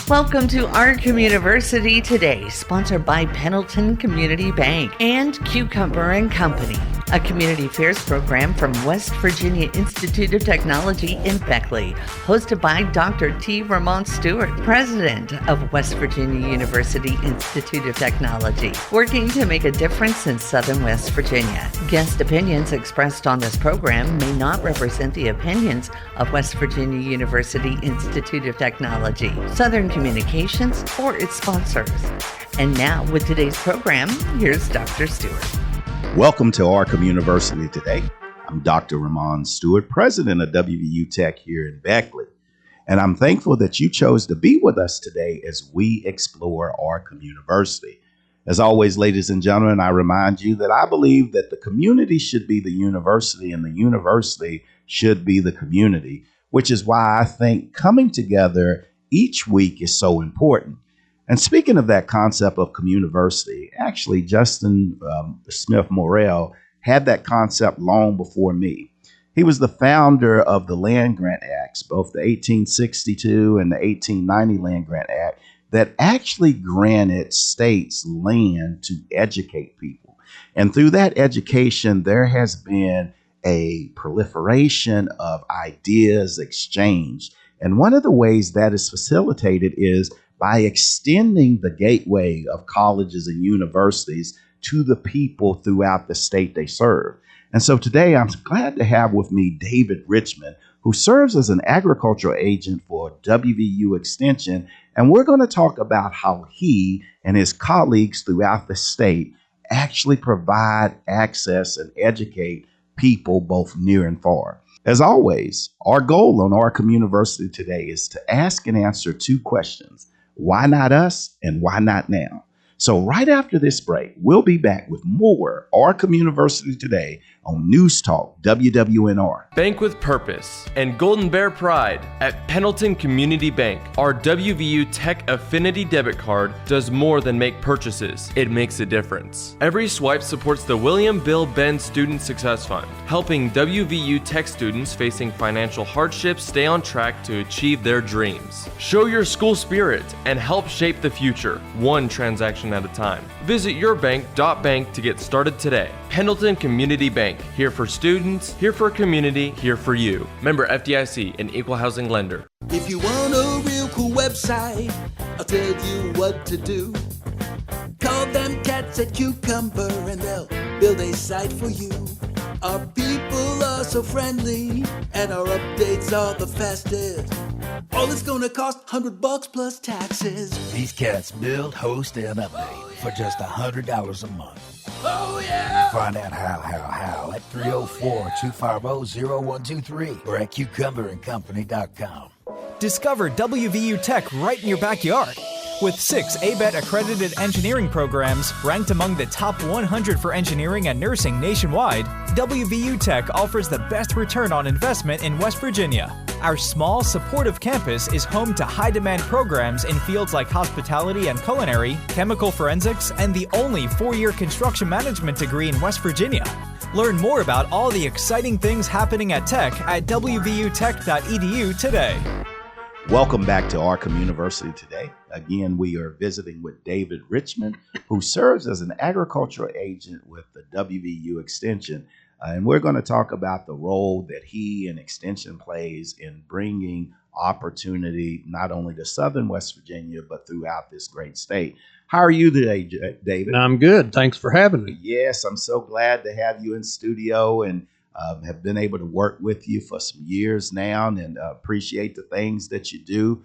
Welcome to our Communiversity today, sponsored by Pendleton Community Bank and Cucumber and Company, a community affairs program from West Virginia Institute of Technology in Beckley, hosted by Dr. T. Ramon Stewart, president of West Virginia University Institute of Technology, working to make a difference in Southern West Virginia. Guest opinions expressed on this program may not represent the opinions of West Virginia University Institute of Technology, Southern Communications, or its sponsors. And now, with today's program, here's Dr. Stewart. Welcome to our Communiversity today. I'm Dr. Ramon Stewart, president of WVU Tech here in Beckley. And I'm thankful that you chose to be with us today as we explore our Communiversity. As always, ladies and gentlemen, I remind you that I believe that the community should be the university and the university should be the community, which is why I think coming together each week is so important. And speaking of that concept of Communiversity, actually, Justin Smith Morrell had that concept long before me. He was the founder of the Land Grant Acts, both the 1862 and the 1890 Land Grant Act, that actually granted states land to educate people. And through that education, there has been a proliferation of ideas exchanged. And one of the ways that is facilitated is by extending the gateway of colleges and universities to the people throughout the state they serve. And so today I'm glad to have with me David Richmond, who serves as an agricultural agent for WVU Extension. And we're going to talk about how he and his colleagues throughout the state actually provide access and educate people both near and far. As always, our goal on our Communiversity today is to ask and answer two questions. Why not us and why not now? So right after this break, we'll be back with more Our Communiversity today on News Talk WWNR. Bank with purpose and Golden Bear pride at Pendleton Community Bank. Our WVU Tech Affinity debit card does more than make purchases. It makes a difference. Every swipe supports the William Bill Benn Student Success Fund, helping WVU Tech students facing financial hardships stay on track to achieve their dreams. Show your school spirit and help shape the future, one transaction at a time. Visit yourbank.bank to get started today. Pendleton Community Bank, here for students, here for community, here for you. Member FDIC, an equal housing lender. If you want a real cool website, I'll tell you what to do. Call them cats at Cucumber and they'll build a site for you. Our people are so friendly and our updates are the fastest. All it's gonna cost $100 plus taxes. These cats build, host, and update for just $100 a month. Oh yeah! Find out how at 304-250-0123 or at cucumberandcompany.com. Discover WVU Tech right in your backyard. With 6 ABET accredited engineering programs ranked among the top 100 for engineering and nursing nationwide, WVU Tech offers the best return on investment in West Virginia. Our small, supportive campus is home to high-demand programs in fields like hospitality and culinary, chemical forensics, and the only 4-year construction management degree in West Virginia. Learn more about all the exciting things happening at Tech at wvutech.edu today. Welcome back to our Communiversity today. Again, we are visiting with David Richmond, who serves as an agricultural agent with the WVU Extension. And we're going to talk about the role that he and Extension plays in bringing opportunity not only to Southern West Virginia, but throughout this great state. How are you today, David? I'm good. Thanks for having me. Yes, I'm so glad to have you in studio and have been able to work with you for some years now and appreciate the things that you do.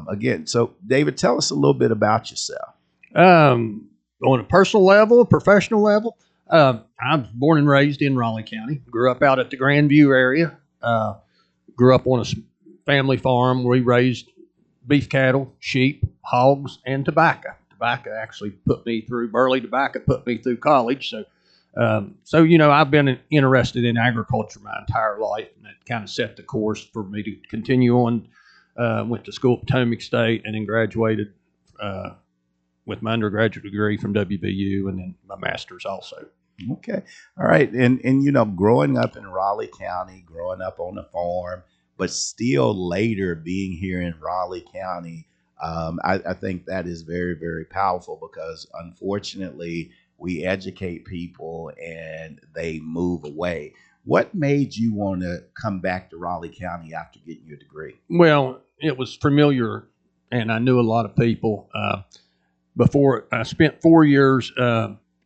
Again, so David, tell us a little bit about yourself. On a personal level, professional level, I was born and raised in Raleigh County. Grew up out at the Grandview area. Grew up on a family farm where we raised beef cattle, sheep, hogs, and tobacco. Tobacco actually Burley Tobacco put me through college. So I've been interested in agriculture my entire life, and that kind of set the course for me to continue on. Went to school at Potomac State and then graduated with my undergraduate degree from WVU and then my master's also. Okay. All right. And growing up in Raleigh County, growing up on a farm, but still later being here in Raleigh County, I think that is very, very powerful because unfortunately we educate people and they move away. What made you want to come back to Raleigh County after getting your degree? Well, it was familiar, and I knew a lot of people. Before I spent 4 years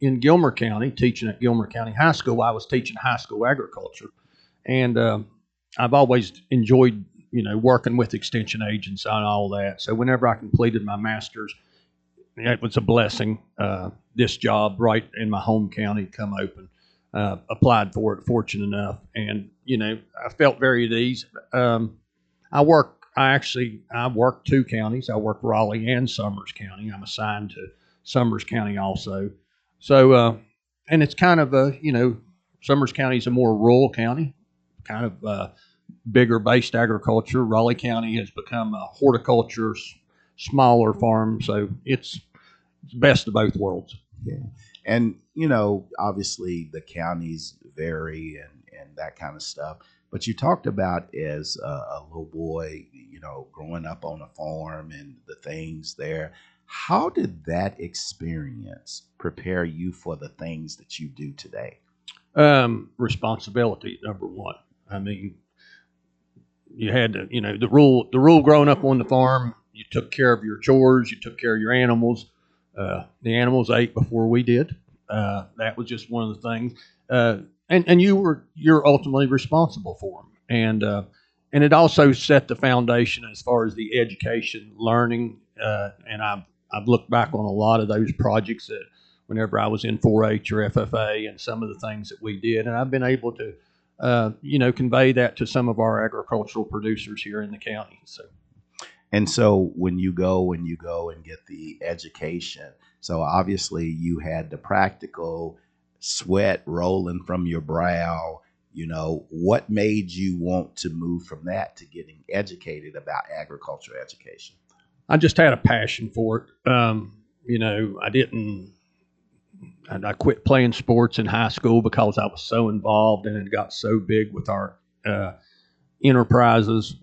in Gilmer County teaching at Gilmer County High School. I was teaching high school agriculture, and I've always enjoyed working with extension agents on all that. So whenever I completed my master's, it was a blessing. This job right in my home county come open. Applied for it, fortunate enough, and I felt very at ease. I work two counties. I work Raleigh and Summers County. I'm assigned to Summers County also. So, and it's kind of Summers County is a more rural county, kind of bigger based agriculture. Raleigh County has become a horticulture, smaller farm. So it's best of both worlds. Yeah. And, obviously the counties vary and that kind of stuff. But you talked about as a little boy, growing up on a farm and the things there. How did that experience prepare you for the things that you do today? Responsibility, number one. I mean, you had to, the rule growing up on the farm, you took care of your chores, you took care of your animals. The animals ate before we did. That was just one of the things. And you're ultimately responsible for them. And it also set the foundation as far as the education, learning. And I've looked back on a lot of those projects that whenever I was in 4-H or FFA and some of the things that we did, and I've been able to, convey that to some of our agricultural producers here in the county. And so when you go and get the education, so obviously you had the practical sweat rolling from your brow. What made you want to move from that to getting educated about agriculture education? I just had a passion for it. I quit playing sports in high school because I was so involved and it got so big with our enterprises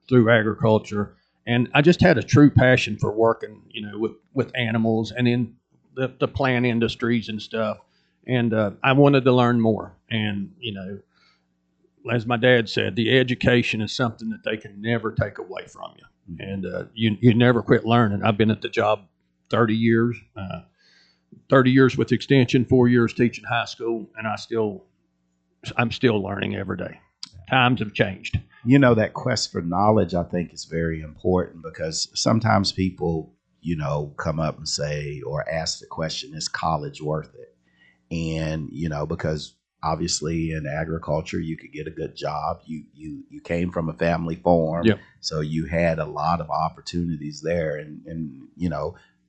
through agriculture. And I just had a true passion for working, with animals and in the plant industries and stuff. And I wanted to learn more. And, as my dad said, the education is something that they can never take away from you. And you never quit learning. I've been at the job 30 years, 30 years with extension, 4 years teaching high school, and I'm still learning every day. Times have changed. That quest for knowledge, I think, is very important because sometimes people, come up and say or ask the question, is college worth it? And, because obviously in agriculture, you could get a good job. You came from a family farm, yep. So you had a lot of opportunities there. And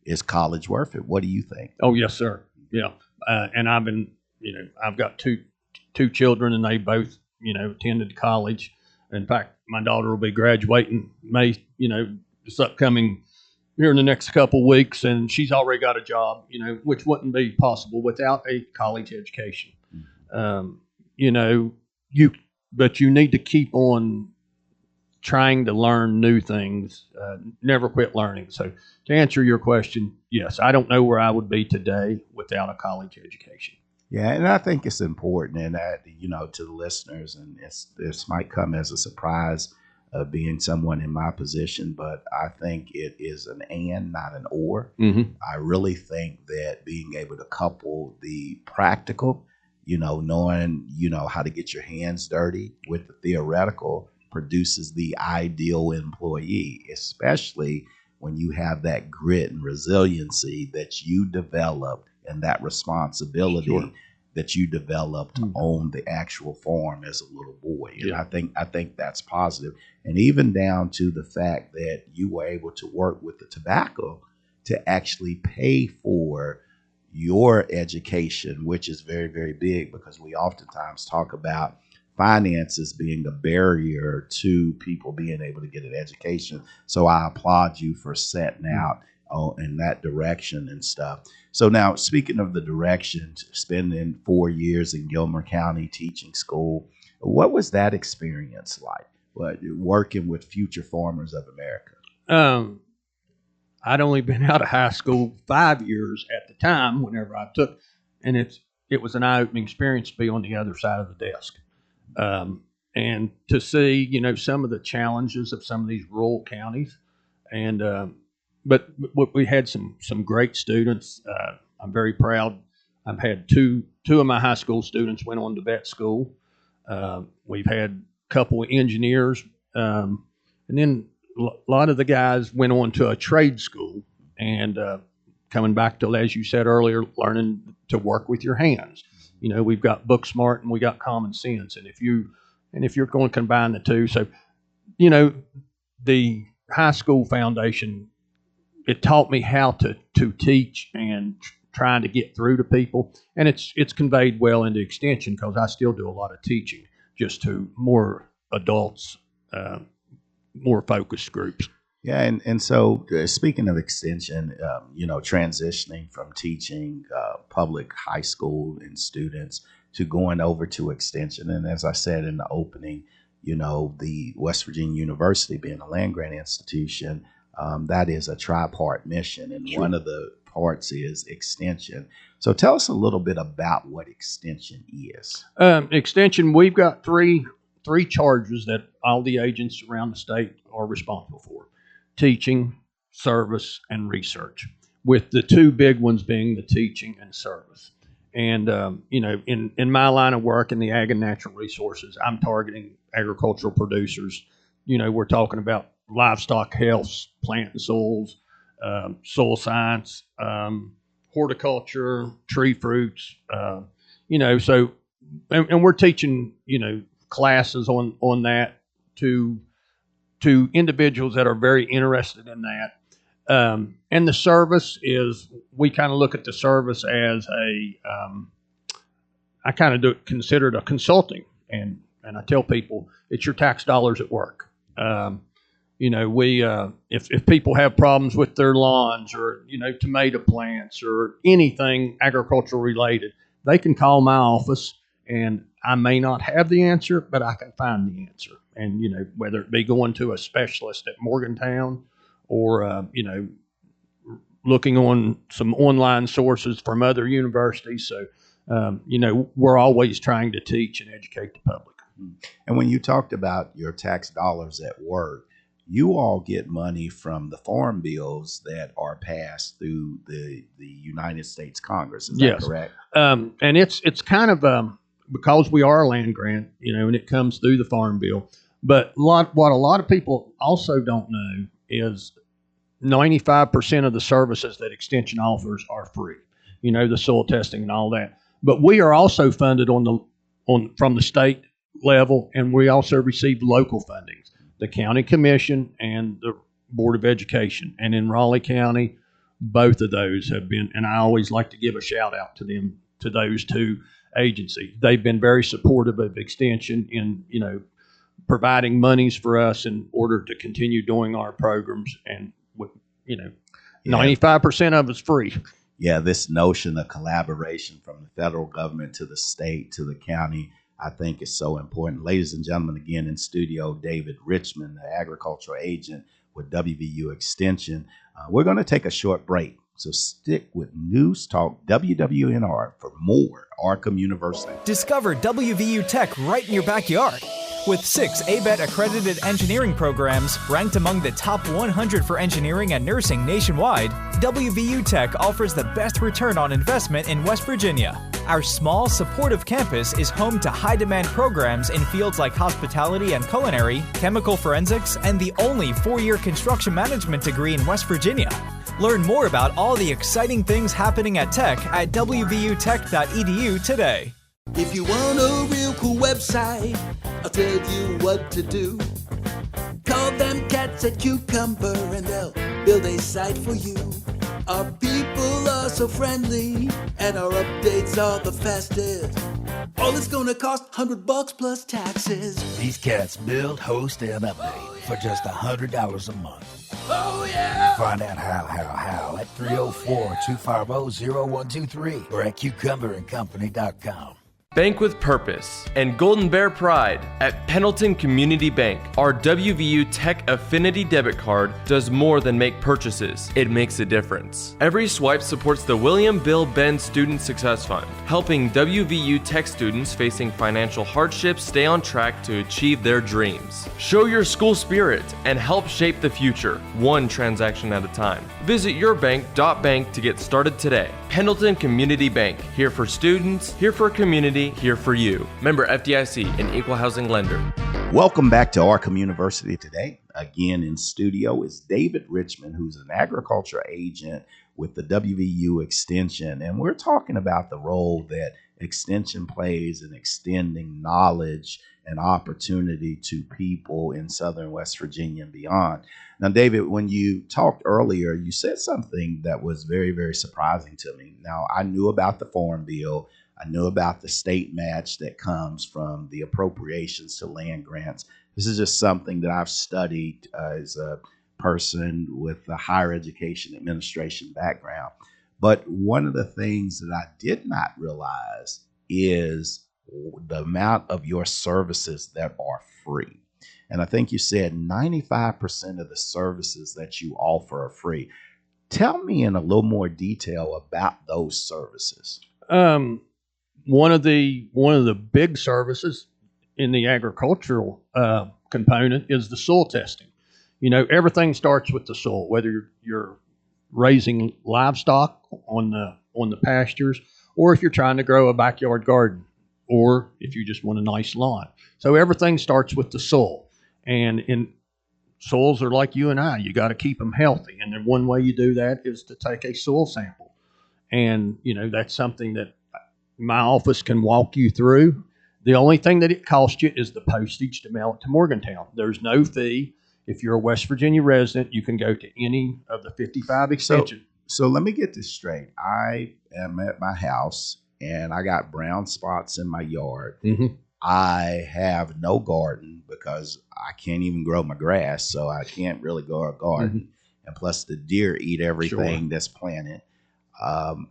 is college worth it? What do you think? Oh, yes, sir. Yeah. And I've been, I've got two children and they both, attended college. In fact, my daughter will be graduating May, this upcoming here in the next couple weeks, and she's already got a job, which wouldn't be possible without a college education. But you need to keep on trying to learn new things, never quit learning. So to answer your question, yes, I don't know where I would be today without a college education. Yeah, and I think it's important, and that to the listeners, and this might come as a surprise, being someone in my position, but I think it is an and, not an or. Mm-hmm. I really think that being able to couple the practical, knowing how to get your hands dirty with the theoretical produces the ideal employee, especially when you have that grit and resiliency that you developed and that responsibility Sure. that you developed on the actual farm as a little boy. And Yeah. I think that's positive. And even down to the fact that you were able to work with the tobacco to actually pay for your education, which is very, very big because we oftentimes talk about finances being a barrier to people being able to get an education. So I applaud you for setting out in that direction and stuff. So now, speaking of the direction, spending 4 years in Gilmer County teaching school, what was that experience like? Working with future farmers of America? I'd only been out of high school 5 years at the time whenever I took, and it was an eye-opening experience to be on the other side of the desk. And to see, some of the challenges of some of these rural counties. And, but we had some great students. I'm very proud. I've had two of my high school students went on to vet school. We've had a couple of engineers, and then a lot of the guys went on to a trade school and coming back to, as you said earlier, learning to work with your hands. We've got book smart and we got common sense. And if you're going to combine the two, so, the high school foundation, it taught me how to teach and trying to get through to people. And it's conveyed well into extension because I still do a lot of teaching just to more adults, more focused groups. Yeah, and so speaking of extension, transitioning from teaching public high school and students to going over to extension, and as I said in the opening, the West Virginia University being a land-grant institution, that is a tri-part mission, and Sure. one of the parts is extension. So tell us a little bit about what extension is. Extension, we've got three charges that all the agents around the state are responsible for: teaching, service, and research, with the two big ones being the teaching and service. And, in my line of work in the ag and natural resources, I'm targeting agricultural producers. We're talking about livestock health, plant and soils, soil science, horticulture, tree fruits, so, and we're teaching, classes on that to individuals that are very interested in that. And the service is, we kind of look at the service as I kind of consider it a consulting. And I tell people it's your tax dollars at work. If people have problems with their lawns or, tomato plants or anything agricultural related, they can call my office and I may not have the answer, but I can find the answer. And, whether it be going to a specialist at Morgantown or, looking on some online sources from other universities. So, we're always trying to teach and educate the public. And when you talked about your tax dollars at work, you all get money from the farm bills that are passed through the United States Congress. Is that Yes. correct? And it's kind of because we are a land grant, and it comes through the farm bill. But what a lot of people also don't know is 95% of the services that Extension offers are free. The soil testing and all that. But we are also funded from the state level, and we also receive local fundings, the county commission and the Board of Education. And in Raleigh County, both of those have been, and I always like to give a shout out to them, to those two agencies. They've been very supportive of Extension in, providing monies for us in order to continue doing our programs. And, 95% of it's free. Yeah, this notion of collaboration from the federal government to the state to the county, I think is so important. Ladies and gentlemen, again in studio, David Richmond, the agricultural agent with WVU Extension. We're going to take a short break, so stick with News Talk WWNR for more our Communiversity. Discover WVU Tech right in your backyard. With 6 ABET accredited engineering programs ranked among the top 100 for engineering and nursing nationwide, WVU Tech offers the best return on investment in West Virginia. Our small, supportive campus is home to high-demand programs in fields like hospitality and culinary, chemical forensics, and the only 4-year construction management degree in West Virginia. Learn more about all the exciting things happening at Tech at wvutech.edu today. If you want a real cool website, I'll tell you what to do. Call them cats at Cucumber and they'll build a site for you. Our people are so friendly and our updates are the fastest. All it's gonna cost $100 plus taxes. These cats build, host, and update for just $100 a month. Oh yeah! Find out how at 304-250-0123 or at cucumberandcompany.com. Bank with purpose and Golden Bear pride. At Pendleton Community Bank, our WVU Tech Affinity debit card does more than make purchases. It makes a difference. Every swipe supports the William Bill Benn Student Success Fund, helping WVU Tech students facing financial hardships stay on track to achieve their dreams. Show your school spirit and help shape the future, one transaction at a time. Visit yourbank.bank to get started today. Pendleton Community Bank, here for students, here for community, here for you. Member FDIC, an equal housing lender. Welcome back to our Communiversity today. Again in studio is David Richmond, who's an agriculture agent with the WVU Extension. And we're talking about the role that Extension plays in extending knowledge and opportunity to people in Southern West Virginia and beyond. Now, David, when you talked earlier, you said something that was very, very surprising to me. Now, I knew about the Farm Bill. I knew about the state match that comes from the appropriations to land grants. This is just something that I've studied as a person with a higher education administration background. But one of the things that I did not realize is the amount of your services that are free. And I think you said 95% of the services that you offer are free. Tell me in a little more detail about those services. One of the big services in the agricultural component is the soil testing. You know, everything starts with the soil, whether you're raising livestock on the pastures, or if you're trying to grow a backyard garden, or if you just want a nice lawn. So everything starts with the soil. And in soils are like you and I, you got to keep them healthy. And then one way you do that is to take a soil sample. And, you know, that's something that my office can walk you through. The only thing that it costs you is the postage to mail it to Morgantown. There's no fee. If you're a West Virginia resident, you can go to any of the 55 extensions. So let me get this straight. I am at my house and I got brown spots in my yard. Mm-hmm. I have no garden because I can't even grow my grass, so I can't really grow a garden. Mm-hmm. And plus the deer eat everything that's planted. I'm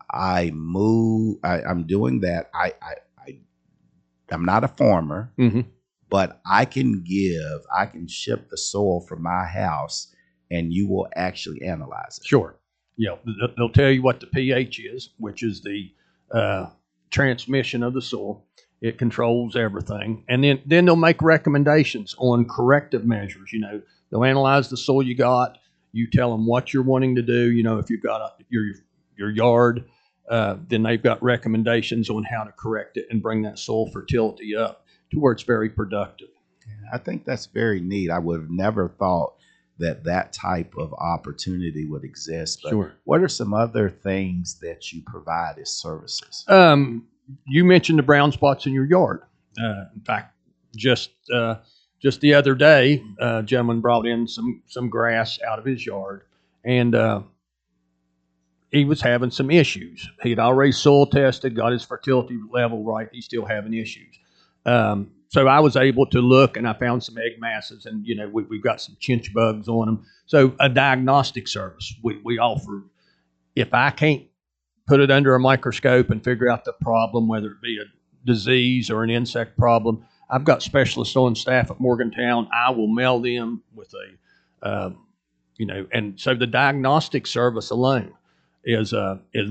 doing that. I'm not a farmer, mm-hmm. but I can ship the soil from my house and you will actually analyze it. Sure. Yeah. They'll tell you what the pH is, which is the transmission of the soil. It controls everything. And then they'll make recommendations on corrective measures. You know, they'll analyze the soil you got. You tell them what you're wanting to do. You know, if you've got your yard, then they've got recommendations on how to correct it and bring that soil fertility up to where it's very productive. Yeah, I think that's very neat. I would have never thought that type of opportunity would exist. But sure. What are some other things that you provide as services? You mentioned the brown spots in your yard. In fact, just the other day, a gentleman brought in some grass out of his yard, and he was having some issues. He had already soil tested, got his fertility level right. He's still having issues. So I was able to look, and I found some egg masses, and, you know, we've got some chinch bugs on them. So a diagnostic service we offer. If I can't put it under a microscope and figure out the problem, whether it be a disease or an insect problem, I've got specialists on staff at Morgantown. I will mail them with and so the diagnostic service alone is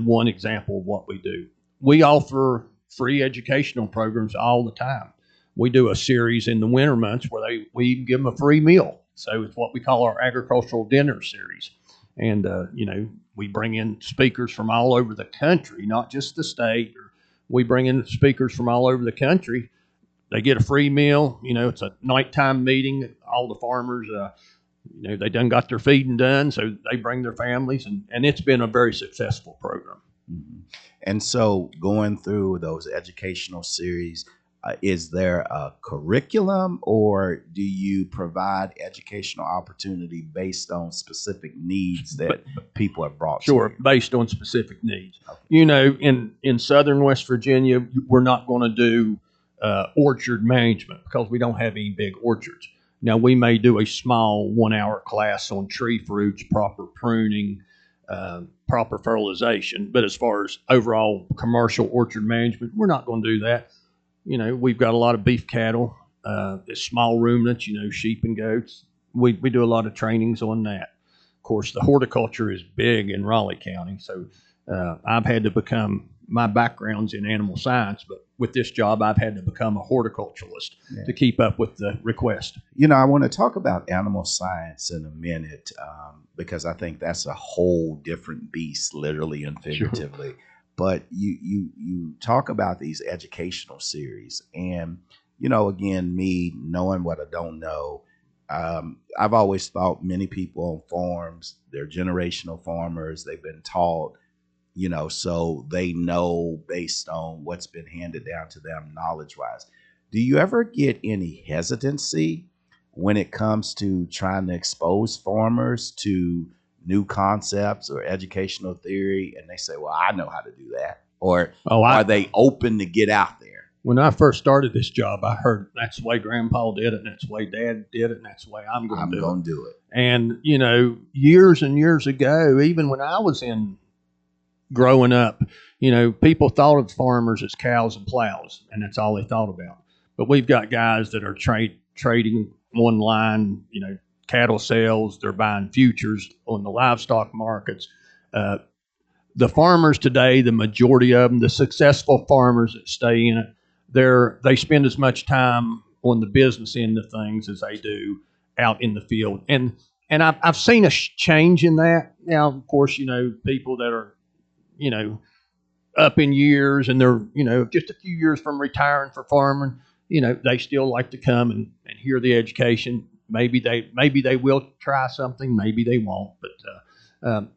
one example of what we do. We offer free educational programs all the time. We do a series in the winter months where we even give them a free meal. So it's what we call our agricultural dinner series. And, we bring in speakers from all over the country, not just the state. We bring in speakers from all over the country. They get a free meal. You know, it's a nighttime meeting. All the farmers, they done got their feeding done, so they bring their families. And it's been a very successful program. Mm-hmm. And so going through those educational series, is there a curriculum, or do you provide educational opportunity based on specific needs that people have brought to you? Sure, based on specific needs. Okay. You know, in southern West Virginia, we're not going to do orchard management because we don't have any big orchards. Now, we may do a small 1-hour class on tree fruits, proper pruning, proper fertilization. But as far as overall commercial orchard management, we're not going to do that. we've got a lot of beef cattle, small ruminants, sheep and goats. We do a lot of trainings on that. Of course, the horticulture is big in Raleigh County, so I've had to become, my background's in animal science, but with this job, I've had to become a horticulturalist to keep up with the request. I want to talk about animal science in a minute because I think that's a whole different beast, literally and figuratively. Sure. But you talk about these educational series, and again, me knowing what I don't know, I've always thought many people on farms, they're generational farmers, they've been taught, so they know based on what's been handed down to them knowledge-wise. Do you ever get any hesitancy when it comes to trying to expose farmers to new concepts or educational theory, and they say, well, I know how to do that? Or are they open to get out there? When I first started this job, I heard that's the way Grandpa did it, and that's the way Dad did it, and that's the way I'm going to do it. And, years and years ago, even when I was growing up, people thought of farmers as cows and plows, and that's all they thought about. But we've got guys that are trading one line, cattle sales, they're buying futures on the livestock markets. The farmers today, the majority of them, the successful farmers that stay in it, they spend as much time on the business end of things as they do out in the field. And I've seen a change in that. Now, of course, people that are, up in years and they're, just a few years from retiring for farming, they still like to come and hear the education. Maybe they will try something, maybe they won't. But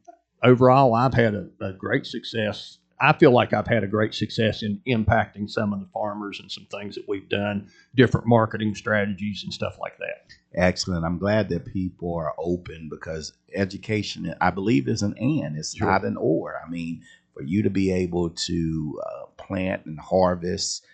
overall, I've had a great success. I feel like I've had a great success in impacting some of the farmers and some things that we've done, different marketing strategies and stuff like that. Excellent. I'm glad that people are open because education, I believe, is an and. It's Sure. not an or. I mean, for you to be able to plant and harvest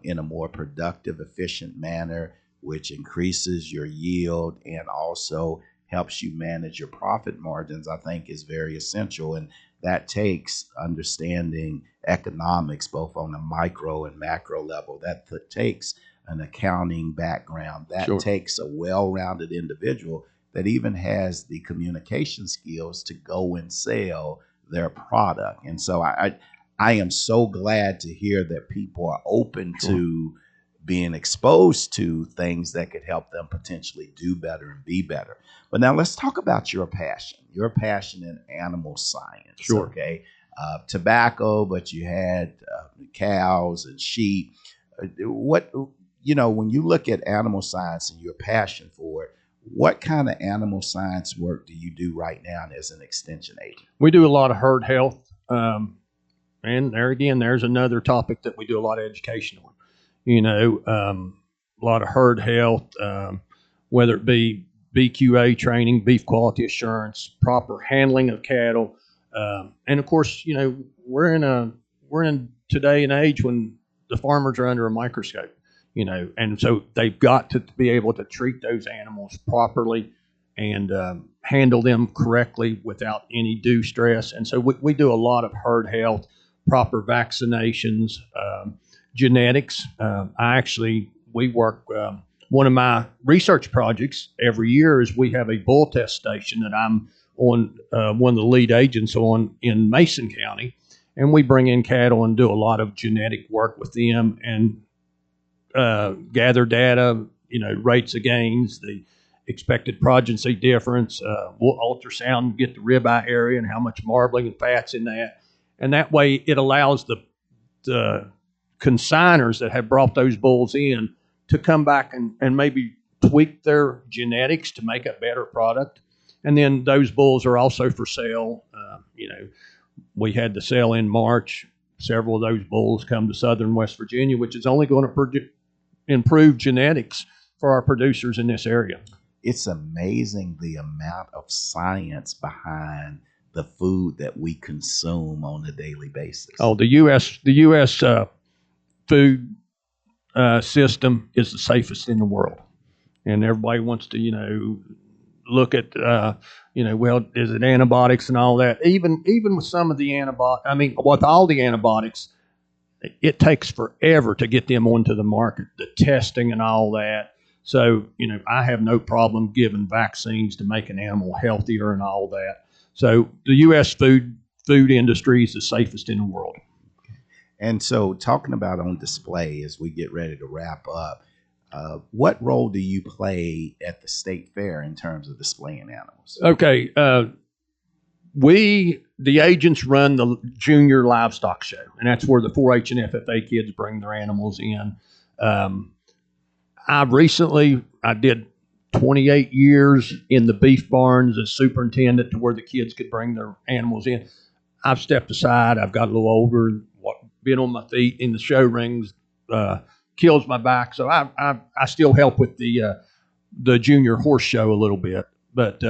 in a more productive, efficient manner, which increases your yield and also helps you manage your profit margins, I think is very essential. And that takes understanding economics, both on a micro and macro level. That takes an accounting background. That Sure. takes a well-rounded individual that even has the communication skills to go and sell their product. And so I am so glad to hear that people are open Sure. to being exposed to things that could help them potentially do better and be better. But now let's talk about your passion in animal science. Sure. Okay. Tobacco, but you had cows and sheep. When you look at animal science and your passion for it, what kind of animal science work do you do right now as an extension agent? We do a lot of herd health. And there again, there's another topic that we do a lot of education on. A lot of herd health, whether it be BQA training, beef quality assurance, proper handling of cattle. And of course, we're in today an age when the farmers are under a microscope, and so they've got to be able to treat those animals properly and handle them correctly without any due stress. And so we do a lot of herd health, proper vaccinations, genetics. We work, one of my research projects every year is we have a bull test station that I'm on, one of the lead agents on in Mason County. And we bring in cattle and do a lot of genetic work with them and gather data, rates of gains, the expected progeny difference. We'll ultrasound, get the ribeye area and how much marbling and fat's in that. And that way it allows the consigners that have brought those bulls in to come back and maybe tweak their genetics to make a better product. And then those bulls are also for sale. We had the sale in March. Several of those bulls come to southern West Virginia, which is only going to improve genetics for our producers in this area. It's amazing the amount of science behind the food that we consume on a daily basis. Oh, the U.S. Food system is the safest in the world, and everybody wants to look at is it antibiotics and all that. Even with some of the antibiotics, with all the antibiotics, it takes forever to get them onto the market, the testing and all that. So, I have no problem giving vaccines to make an animal healthier and all that. So the U.S. food industry is the safest in the world. And so talking about on display as we get ready to wrap up, what role do you play at the state fair in terms of displaying animals? Okay. The agents run the junior livestock show, and that's where the 4-H and FFA kids bring their animals in. I did 28 years in the beef barns as superintendent to where the kids could bring their animals in. I've stepped aside. I've got a little older. Being on my feet in the show rings kills my back. So I still help with the junior horse show a little bit. But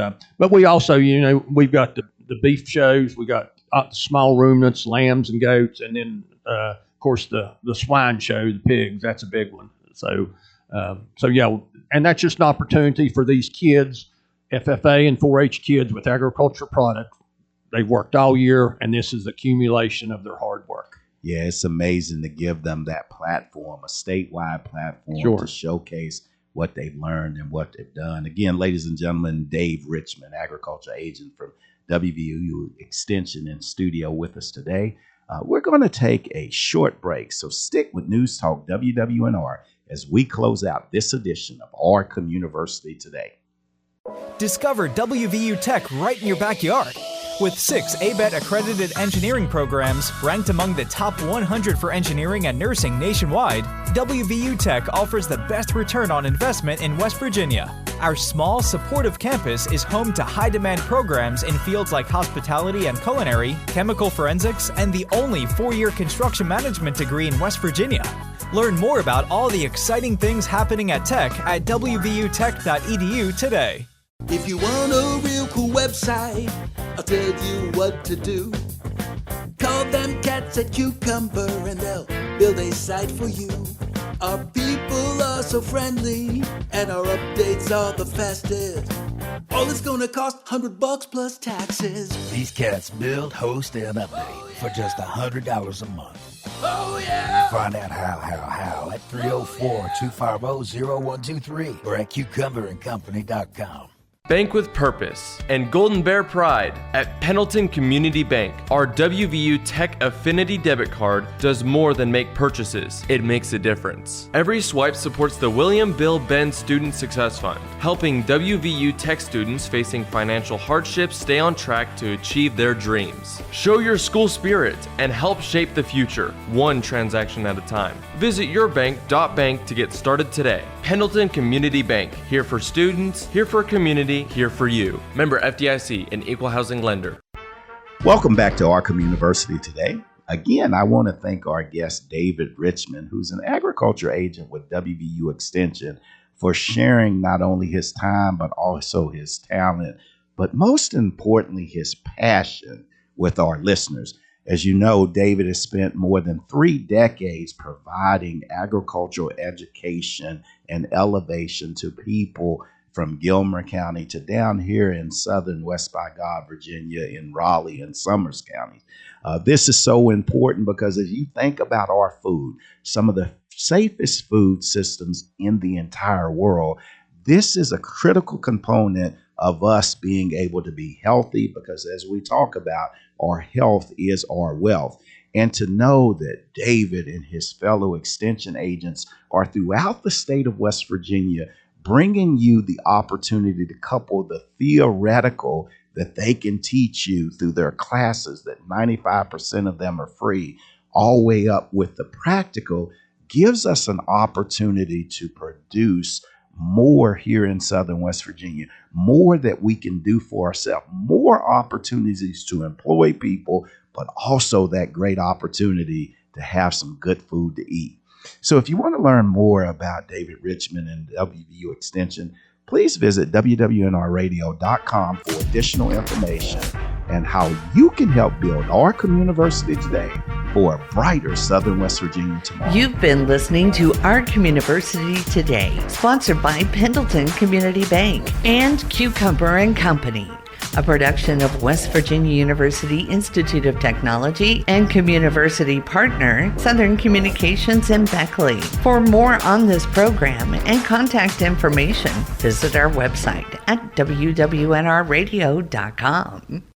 we also, we've got the beef shows. We got small ruminants, lambs and goats, and then of course the swine show, the pigs. That's a big one. So yeah, and that's just an opportunity for these kids, FFA and 4-H kids with agriculture products. They've worked all year, and this is the accumulation of their hard work. Yeah, it's amazing to give them that platform, a statewide platform to showcase what they've learned and what they've done. Again, ladies and gentlemen, Dave Richmond, agriculture agent from WVU Extension in studio with us today. We're going to take a short break, so stick with News Talk WWNR as we close out this edition of our Communiversity Today. Discover WVU Tech right in your backyard. With 6 ABET accredited engineering programs ranked among the top 100 for engineering and nursing nationwide, WVU Tech offers the best return on investment in West Virginia. Our small, supportive campus is home to high-demand programs in fields like hospitality and culinary, chemical forensics, and the only 4-year construction management degree in West Virginia. Learn more about all the exciting things happening at Tech at wvutech.edu today. If you want a real cool website, I'll tell you what to do. Call them cats at Cucumber and they'll build a site for you. Our people are so friendly and our updates are the fastest. All it's gonna cost $100 plus taxes. These cats build, host, and update for just $100 a month. Oh yeah! Find out how at 304-250-0123 or at cucumberandcompany.com. Bank with purpose and Golden Bear pride at Pendleton Community Bank. Our WVU Tech Affinity debit card does more than make purchases. It makes a difference. Every swipe supports the William Bill Benn Student Success Fund, helping WVU Tech students facing financial hardships stay on track to achieve their dreams. Show your school spirit and help shape the future, one transaction at a time. Visit yourbank.bank to get started today. Pendleton Community Bank, here for students, here for community, here for you. Member FDIC, an equal housing lender. Welcome back to our Communiversity Today. Again, I want to thank our guest, David Richmond, who's an agriculture agent with WVU Extension, for sharing not only his time, but also his talent, but most importantly, his passion with our listeners. As you know, David has spent more than 3 decades providing agricultural education and elevation to people from Gilmer County to down here in southern West by God, Virginia, in Raleigh and Summers counties. This is so important because as you think about our food, some of the safest food systems in the entire world, this is a critical component of us being able to be healthy because as we talk about, our health is our wealth. And to know that David and his fellow extension agents are throughout the state of West Virginia bringing you the opportunity to couple the theoretical that they can teach you through their classes, that 95% of them are free, all the way up with the practical, gives us an opportunity to produce more here in southern West Virginia, more that we can do for ourselves, more opportunities to employ people, but also that great opportunity to have some good food to eat. So if you want to learn more about David Richmond and WVU Extension, please visit wwnrradio.com for additional information and how you can help build our Communiversity today for a brighter southern West Virginia tomorrow. You've been listening to Our Communiversity Today, sponsored by Pendleton Community Bank and Cucumber and Company. a production of West Virginia University Institute of Technology and Communiversity partner, Southern Communications in Beckley. For more on this program and contact information, visit our website at wwnrradio.com.